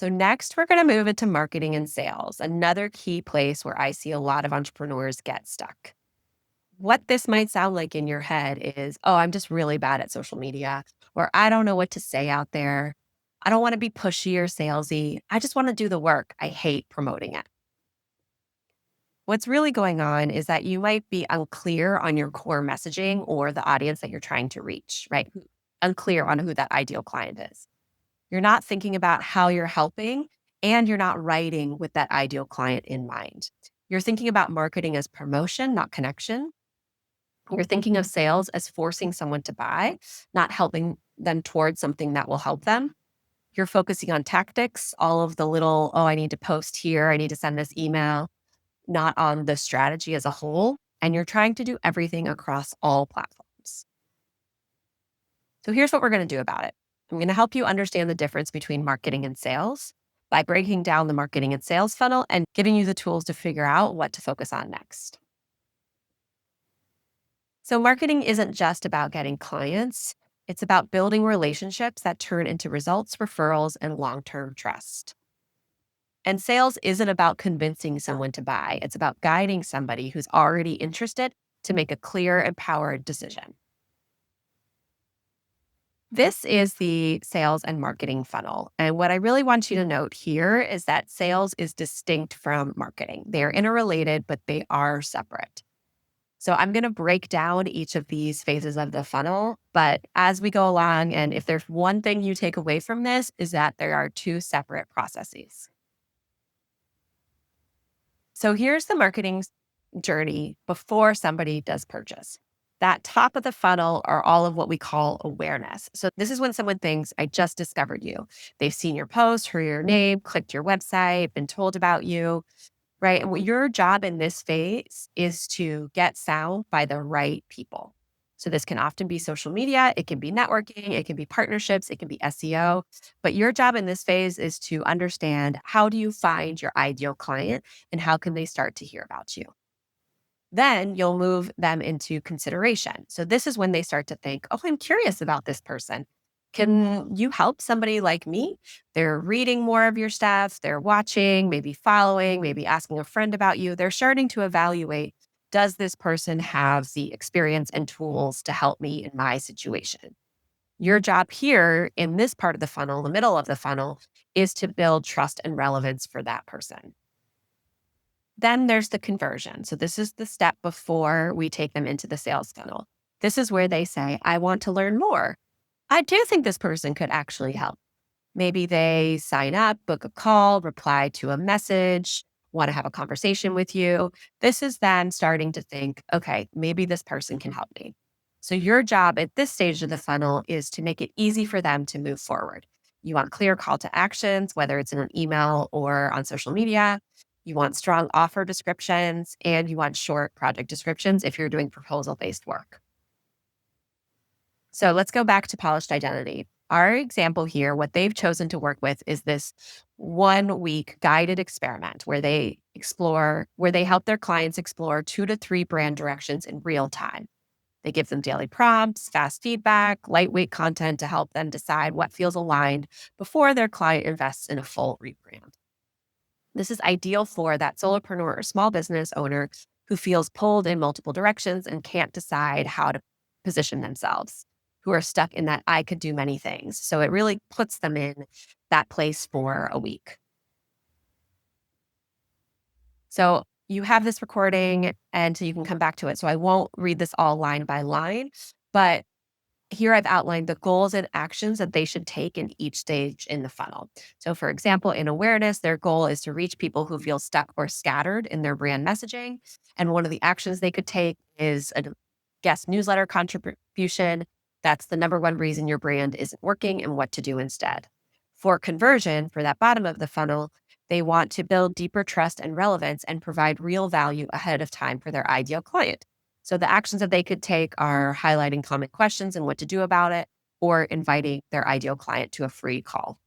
So next, we're going to move into marketing and sales, another key place where I see a lot of entrepreneurs get stuck. What this might sound like in your head is, oh, I'm just really bad at social media, or I don't know what to say out there. I don't want to be pushy or salesy. I just want to do the work. I hate promoting it. What's really going on is that you might be unclear on your core messaging or the audience that you're trying to reach, right? Unclear on who that ideal client is. You're not thinking about how you're helping, and you're not writing with that ideal client in mind. You're thinking about marketing as promotion, not connection. You're thinking of sales as forcing someone to buy, not helping them towards something that will help them. You're focusing on tactics, all of the little, oh, I need to post here, I need to send this email, not on the strategy as a whole. And you're trying to do everything across all platforms. So here's what we're going to do about it. I'm going to help you understand the difference between marketing and sales by breaking down the marketing and sales funnel and giving you the tools to figure out what to focus on next. So marketing isn't just about getting clients. It's about building relationships that turn into results, referrals, and long-term trust. And sales isn't about convincing someone to buy. It's about guiding somebody who's already interested to make a clear, empowered decision. This is the sales and marketing funnel. And what I really want you to note here is that sales is distinct from marketing. They're interrelated, but they are separate. So I'm going to break down each of these phases of the funnel. But as we go along, and if there's one thing you take away from this, is that there are two separate processes. So here's the marketing journey before somebody does purchase. That top of the funnel are all of what we call awareness. So this is when someone thinks, I just discovered you. They've seen your post, heard your name, clicked your website, been told about you, right? And what your job in this phase is to get found by the right people. So this can often be social media, it can be networking, it can be partnerships, it can be SEO. But your job in this phase is to understand, how do you find your ideal client and how can they start to hear about you? Then you'll move them into consideration. So this is when they start to think, oh, I'm curious about this person. Can you help somebody like me? They're reading more of your stuff, they're watching, maybe following, maybe asking a friend about you. They're starting to evaluate, does this person have the experience and tools to help me in my situation? Your job here in this part of the funnel, the middle of the funnel, is to build trust and relevance for that person. Then there's the conversion. So this is the step before we take them into the sales funnel. This is where they say, I want to learn more. I do think this person could actually help. Maybe they sign up, book a call, reply to a message, want to have a conversation with you. This is then starting to think, okay, maybe this person can help me. So your job at this stage of the funnel is to make it easy for them to move forward. You want clear call to actions, whether it's in an email or on social media. You want strong offer descriptions, and you want short project descriptions if you're doing proposal-based work. So let's go back to polished identity. Our example here, what they've chosen to work with is this 1 week guided experiment where they help their clients explore 2 to 3 brand directions in real time. They give them daily prompts, fast feedback, lightweight content to help them decide what feels aligned before their client invests in a full rebrand. This is ideal for that solopreneur or small business owner who feels pulled in multiple directions and can't decide how to position themselves, who are stuck in that I could do many things. So it really puts them in that place for a week. So you have this recording and so you can come back to it. So I won't read this all line by line, but here I've outlined the goals and actions that they should take in each stage in the funnel. So for example, in awareness, their goal is to reach people who feel stuck or scattered in their brand messaging. And one of the actions they could take is a guest newsletter contribution. That's the number one reason your brand isn't working and what to do instead. For conversion, for that bottom of the funnel, they want to build deeper trust and relevance and provide real value ahead of time for their ideal client. So the actions that they could take are highlighting common questions and what to do about it, or inviting their ideal client to a free call.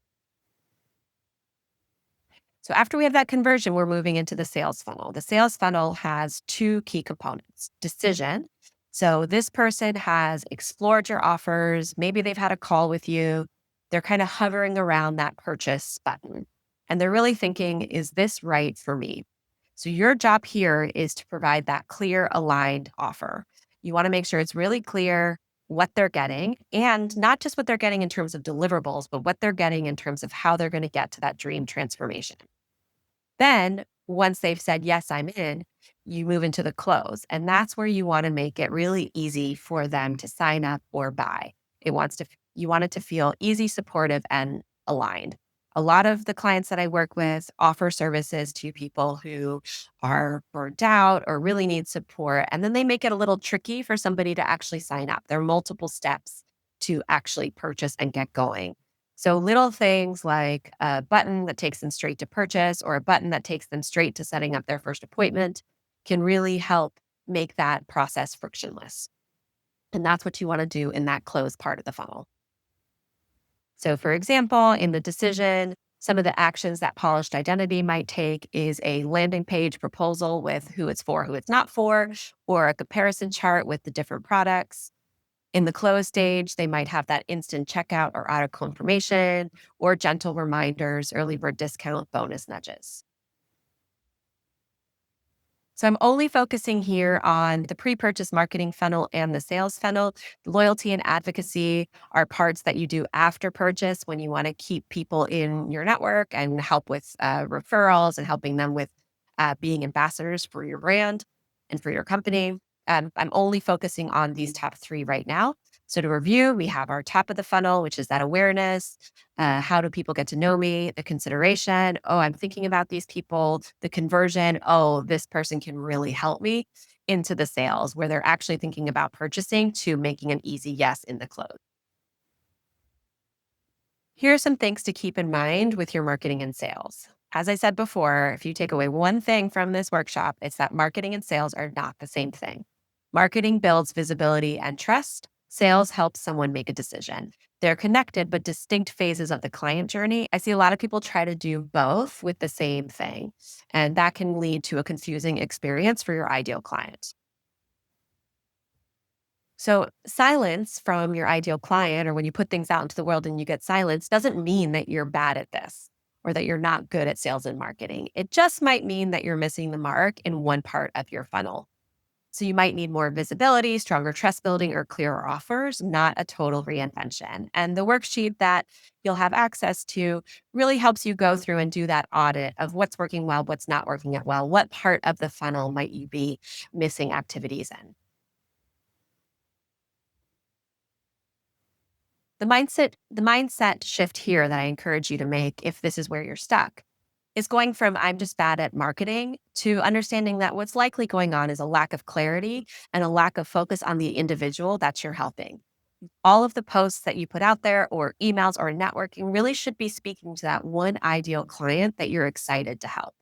So after we have that conversion, we're moving into the sales funnel. The sales funnel has 2 key components: decision. So this person has explored your offers. Maybe they've had a call with you. They're kind of hovering around that purchase button. And they're really thinking, is this right for me? So your job here is to provide that clear, aligned offer. You want to make sure it's really clear what they're getting, and not just what they're getting in terms of deliverables, but what they're getting in terms of how they're going to get to that dream transformation. Then, once they've said, yes, I'm in, you move into the close. And that's where you want to make it really easy for them to sign up or buy. You want it to feel easy, supportive, and aligned. A lot of the clients that I work with offer services to people who are burnt out or really need support. And then they make it a little tricky for somebody to actually sign up. There are multiple steps to actually purchase and get going. So little things like a button that takes them straight to purchase or a button that takes them straight to setting up their first appointment can really help make that process frictionless. And that's what you want to do in that close part of the funnel. So for example, in the decision, some of the actions that polished identity might take is a landing page proposal with who it's for, who it's not for, or a comparison chart with the different products. In the close stage, they might have that instant checkout or auto confirmation or gentle reminders, early bird discount, bonus nudges. So I'm only focusing here on the pre-purchase marketing funnel and the sales funnel. Loyalty and advocacy are parts that you do after purchase when you want to keep people in your network and help with referrals and helping them with being ambassadors for your brand and for your company. I'm only focusing on these top three right now. So to review, we have our top of the funnel, which is that awareness. How do people get to know me? The consideration. Oh, I'm thinking about these people. The conversion. Oh, this person can really help me, into the sales where they're actually thinking about purchasing to making an easy yes in the close. Here are some things to keep in mind with your marketing and sales. As I said before, if you take away one thing from this workshop, it's that marketing and sales are not the same thing. Marketing builds visibility and trust. Sales helps someone make a decision. They're connected but distinct phases of the client journey. I see a lot of people try to do both with the same thing, and that can lead to a confusing experience for your ideal client. So, silence from your ideal client, or when you put things out into the world and you get silence, doesn't mean that you're bad at this or that you're not good at sales and marketing. It just might mean that you're missing the mark in one part of your funnel. So, you might need more visibility, stronger trust building, or clearer offers, not a total reinvention. And the worksheet that you'll have access to really helps you go through and do that audit of what's working well, what's not working out well, what part of the funnel might you be missing activities in. The mindset shift here that I encourage you to make if this is where you're stuck is going from I'm just bad at marketing to understanding that what's likely going on is a lack of clarity and a lack of focus on the individual that you're helping. All of the posts that you put out there or emails or networking really should be speaking to that one ideal client that you're excited to help.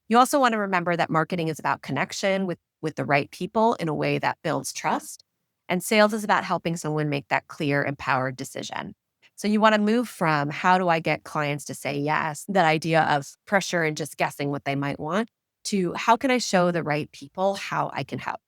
You also want to remember that marketing is about connection with the right people in a way that builds trust. And sales is about helping someone make that clear, empowered decision. So you want to move from how do I get clients to say yes, that idea of pressure and just guessing what they might want, to how can I show the right people how I can help.